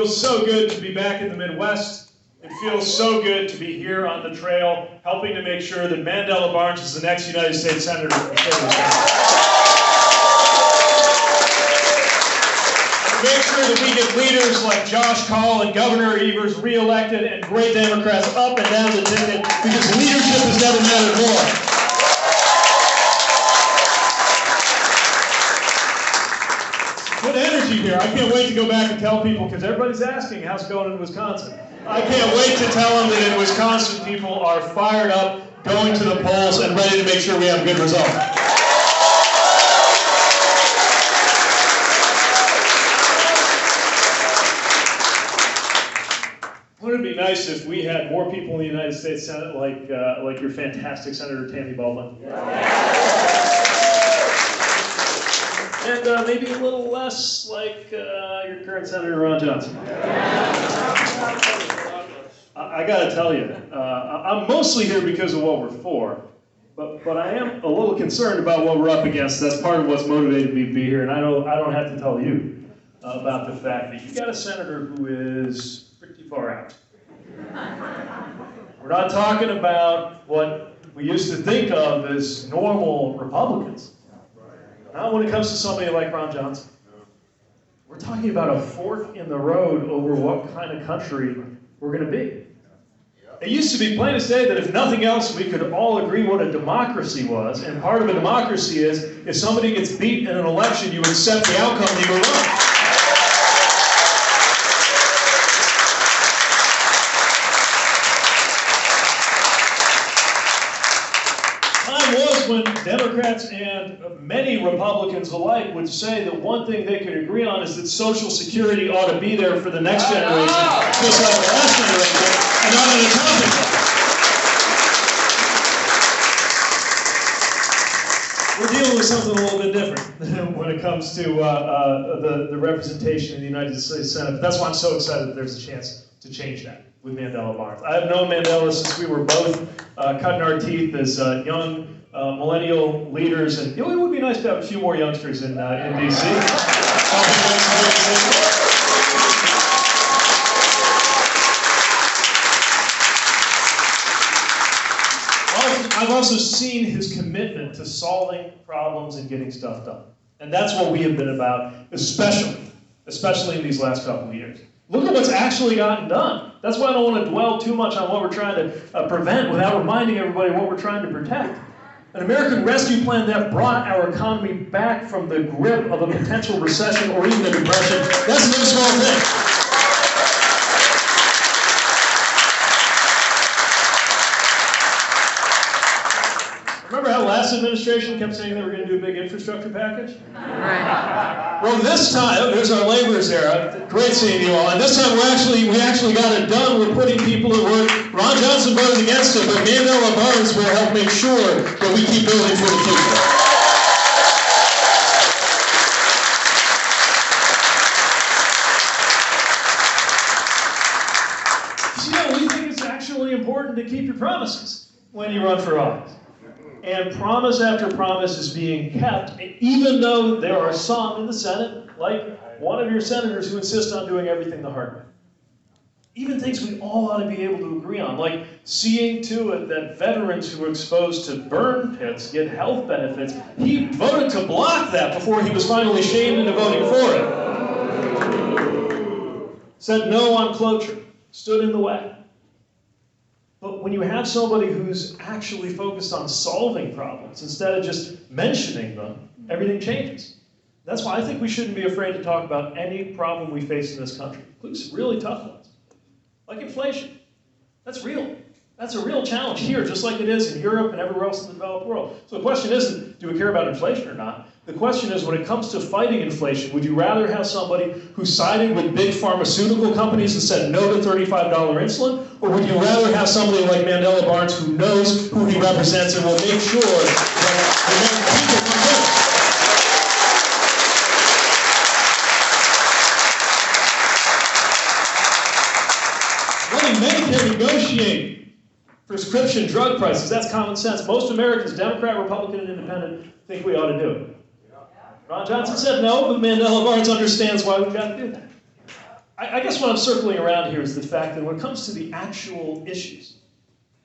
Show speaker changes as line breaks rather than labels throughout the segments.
feels so good to be back in the Midwest. It feels so good to be here on the trail, helping to make sure that Mandela Barnes is the next United States Senator from the state of Wisconsin. Make sure that we get leaders like Josh Kaul and Governor Evers reelected and great Democrats up and down the ticket, because leadership has never mattered more. Good energy here. I can't wait to go back and tell people, because everybody's asking how's it going in Wisconsin. I can't wait to tell them that in Wisconsin people are fired up, going to the polls, and ready to make sure we have a good result. Wouldn't it be nice if we had more people in the United States Senate like your fantastic Senator Tammy Baldwin? And maybe a little less like your current Senator Ron Johnson. I got to tell you, I'm mostly here because of what we're for, but I am a little concerned about what we're up against. That's part of what's motivated me to be here, and I don't have to tell you about the fact that you got a senator who is pretty far out. We're not talking about what we used to think of as normal Republicans. Not when it comes to somebody like Ron Johnson. We're talking about a fork in the road over what kind of country we're going to be. It used to be plain as day that if nothing else, we could all agree what a democracy was. And part of a democracy is if somebody gets beat in an election, you accept the outcome and you move on. When Democrats and many Republicans alike would say that one thing they could agree on is that Social Security ought to be there for the next generation, just like the last generation, and not an accounting. We're dealing with something a little bit different when it comes to the representation in the United States Senate. But that's why I'm so excited that there's a chance to change that with Mandela Barnes. I have known Mandela since we were both cutting our teeth as young millennial leaders, and it would be nice to have a few more youngsters in D.C. I've also seen his commitment to solving problems and getting stuff done. And that's what we have been about, especially in these last couple of years. Look at what's actually gotten done. That's why I don't want to dwell too much on what we're trying to prevent without reminding everybody what we're trying to protect. An American Rescue Plan that brought our economy back from the grip of a potential recession or even a depression. That's no small thing. Remember how last administration kept saying they were going to do a big infrastructure package? Right. Well, this time, there's our laborers there. Great seeing you all. And this time we actually got it done. We're putting people to work. Ron Johnson voted against it, but Mandela Barnes will help make sure that we keep building for the future. We think it's actually important to keep your promises when you run for office. And promise after promise is being kept, even though there are some in the Senate, like one of your senators, who insist on doing everything the hard way. Even things we all ought to be able to agree on, like seeing to it that veterans who are exposed to burn pits get health benefits. He voted to block that before he was finally shamed into voting for it. Said no on cloture, stood in the way. But when you have somebody who's actually focused on solving problems instead of just mentioning them, everything changes. That's why I think we shouldn't be afraid to talk about any problem we face in this country, including some really tough ones, like inflation. That's real. That's a real challenge here, just like it is in Europe and everywhere else in the developed world. So the question isn't, do we care about inflation or not? The question is, when it comes to fighting inflation, would you rather have somebody who sided with big pharmaceutical companies and said no to $35 insulin? Or would you rather have somebody like Mandela Barnes who knows who he represents and will make sure that the American people come first? Well, Medicare negotiate prescription drug prices. That's common sense. Most Americans, Democrat, Republican, and Independent, think we ought to do it. Ron Johnson said no, but Mandela Barnes understands why we've got to do that. I guess what I'm circling around here is the fact that when it comes to the actual issues,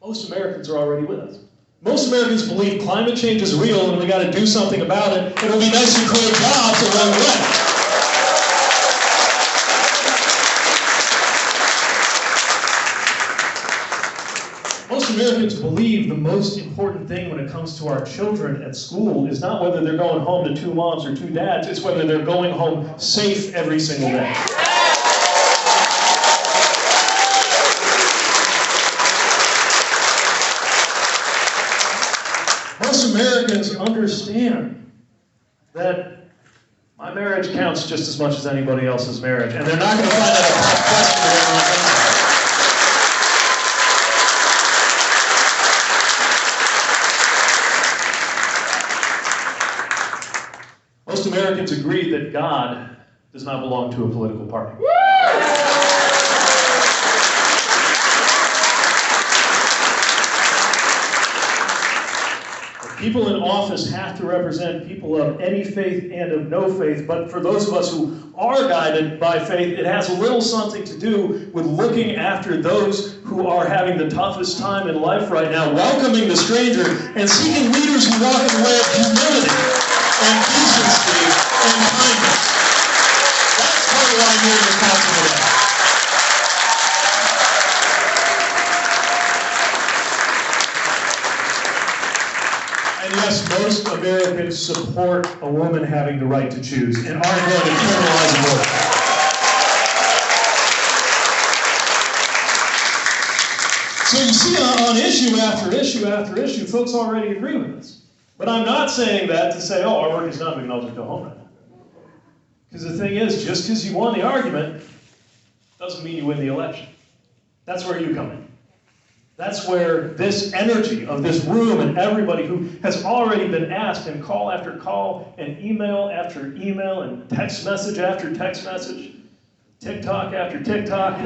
most Americans are already with us. Most Americans believe climate change is real and we got to do something about it. It'll be nice to create jobs along the way. Most Americans believe the most important thing when it comes to our children at school is not whether they're going home to two moms or two dads, it's whether they're going home safe every single day. Most Americans understand that my marriage counts just as much as anybody else's marriage, and they're not going to find that a tough question to everyone. Most Americans agree that God does not belong to a political party. People in office have to represent people of any faith and of no faith, but for those of us who are guided by faith, it has a little something to do with looking after those who are having the toughest time in life right now, welcoming the stranger, and seeking leaders who walk in the way of humility and decency and kindness. That's part of why I'm here in Wisconsin today. And yes, most Americans support a woman having the right to choose and aren't going to criminalize abortion. So you see, on issue after issue after issue, folks already agree with us. But I'm not saying that to say, oh, our work is done, we can all just go home now. Because the thing is, just because you won the argument doesn't mean you win the election. That's where you come in. That's where this energy of this room and everybody who has already been asked in call after call and email after email and text message after text message, TikTok after TikTok,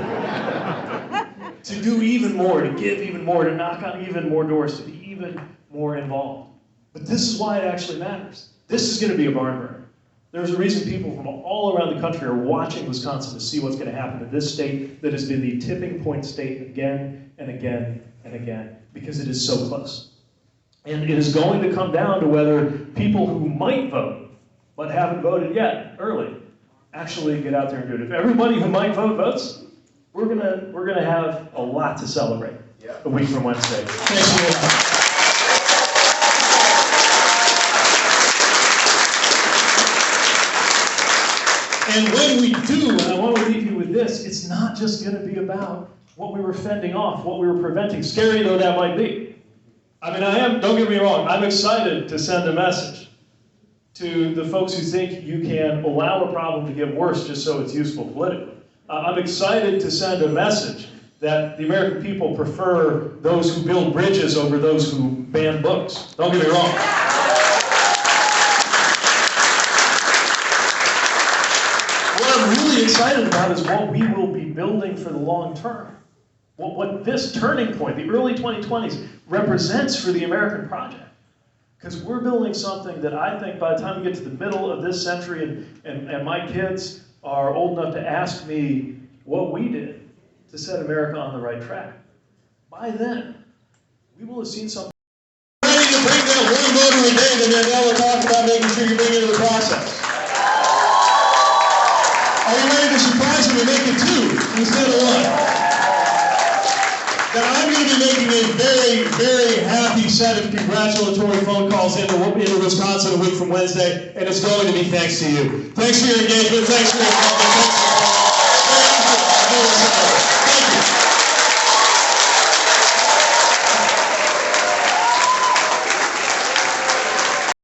to do even more, to give even more, to knock on even more doors, to be even more involved. But this is why it actually matters. This is going to be a barn burner. There's a reason people from all around the country are watching Wisconsin to see what's going to happen to this state that has been the tipping point state again and again and again, because it is so close. And it is going to come down to whether people who might vote, but haven't voted yet, early, actually get out there and do it. If everybody who might vote votes, we're gonna have a lot to celebrate a week from Wednesday. Thanks for your time. And when we do, and I want to leave you with this, it's not just going to be about what we were fending off, what we were preventing, scary though that might be. I mean, don't get me wrong, I'm excited to send a message to the folks who think you can allow a problem to get worse just so it's useful politically. I'm excited to send a message that the American people prefer those who build bridges over those who ban books. Don't get me wrong. What I'm really excited about is what we will be building for the long term. What this turning point, the early 2020s, represents for the American project. Because we're building something that I think by the time we get to the middle of this century and my kids are old enough to ask me what we did to set America on the right track, by then, we will have seen something. Ready to bring that one voter a day that Mandela talked about making sure you bring into the process. Are you ready to surprise them and make it two instead of one? Then I'm going to be making a very, very happy set of congratulatory phone calls into Wisconsin a week from Wednesday, and it's going to be thanks to you. Thanks for your engagement. Thanks for your involvement.